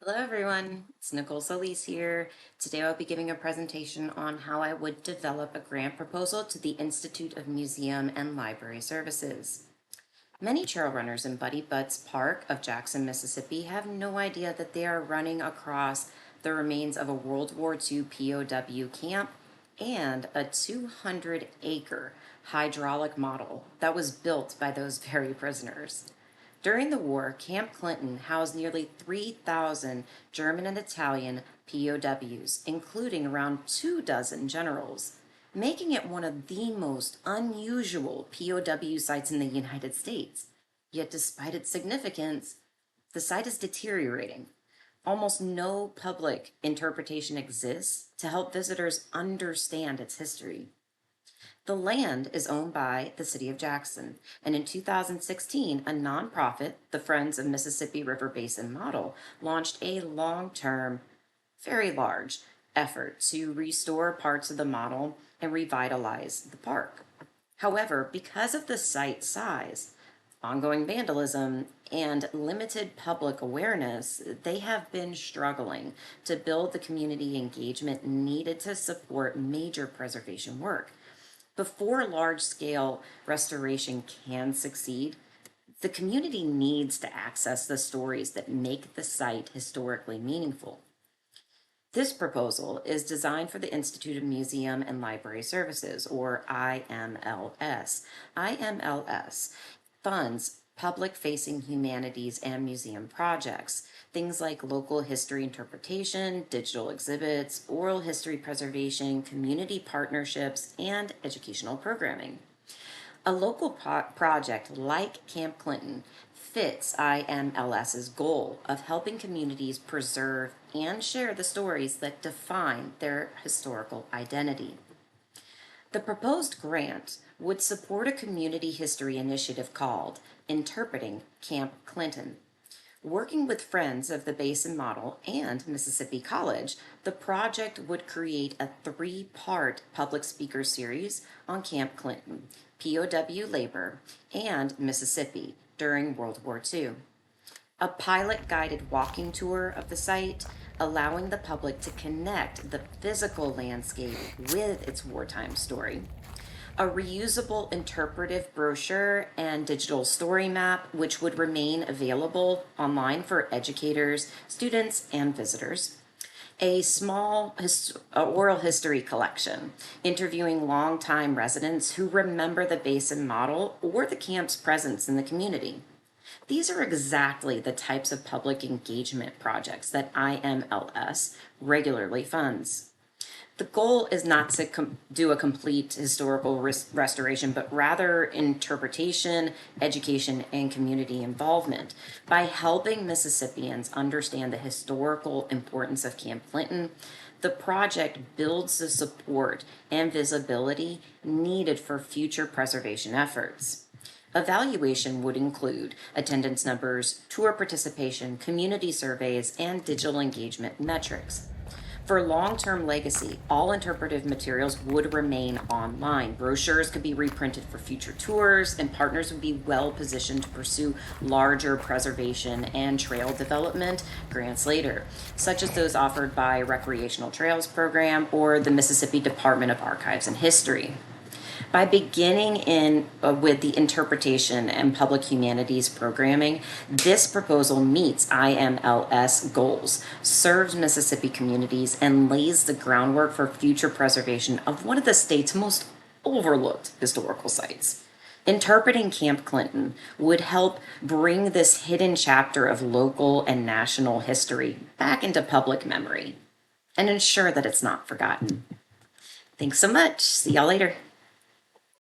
Hello everyone, it's Nicole Solis here. Today I'll be giving a presentation on how I would develop a grant proposal to the Institute of Museum and Library Services. Many trail runners in Buddy Butts Park of Jackson, Mississippi have no idea that they are running across the remains of a World War II POW camp and a 200-acre hydraulic model that was built by those very prisoners. During the war, Camp Clinton housed nearly 3,000 German and Italian POWs, including around 24 generals, making it one of the most unusual POW sites in the United States. Yet, despite its significance, the site is deteriorating. Almost no public interpretation exists to help visitors understand its history. The land is owned by the city of Jackson, and in 2016, a nonprofit, the Friends of Mississippi River Basin Model, launched a long-term, very large effort to restore parts of the model and revitalize the park. However, because of the site size, ongoing vandalism, and limited public awareness, they have been struggling to build the community engagement needed to support major preservation work. Before large-scale restoration can succeed, the community needs to access the stories that make the site historically meaningful. This proposal is designed for the Institute of Museum and Library Services, or IMLS. IMLS funds public-facing humanities and museum projects, things like local history interpretation, digital exhibits, oral history preservation, community partnerships, and educational programming. A local project like Camp Clinton fits IMLS's goal of helping communities preserve and share the stories that define their historical identity. The proposed grant would support a community history initiative called Interpreting Camp Clinton. Working with Friends of the Basin Model and Mississippi College, the project would create a 3-part public speaker series on Camp Clinton, POW labor, and Mississippi during World War II. A pilot-guided walking tour of the site, allowing the public to connect the physical landscape with its wartime story. A reusable interpretive brochure and digital StoryMap, which would remain available online for educators, students, and visitors. A small oral history collection, interviewing longtime residents who remember the Basin Model or the camp's presence in the community. These are exactly the types of public engagement projects that IMLS regularly funds. The goal is not to do a complete historical restoration, but rather interpretation, education, and community involvement. By helping Mississippians understand the historical importance of Camp Clinton, the project builds the support and visibility needed for future preservation efforts. Evaluation would include attendance numbers, tour participation, community surveys, and digital engagement metrics. For long-term legacy, all interpretive materials would remain online. Brochures could be reprinted for future tours, and partners would be well positioned to pursue larger preservation and trail development grants later, such as those offered by Recreational Trails Program or the Mississippi Department of Archives and History. By beginning with the interpretation and public humanities programming, this proposal meets IMLS goals, serves Mississippi communities, and lays the groundwork for future preservation of one of the state's most overlooked historical sites. Interpreting Camp Clinton would help bring this hidden chapter of local and national history back into public memory and ensure that it's not forgotten. Thanks so much. See y'all later.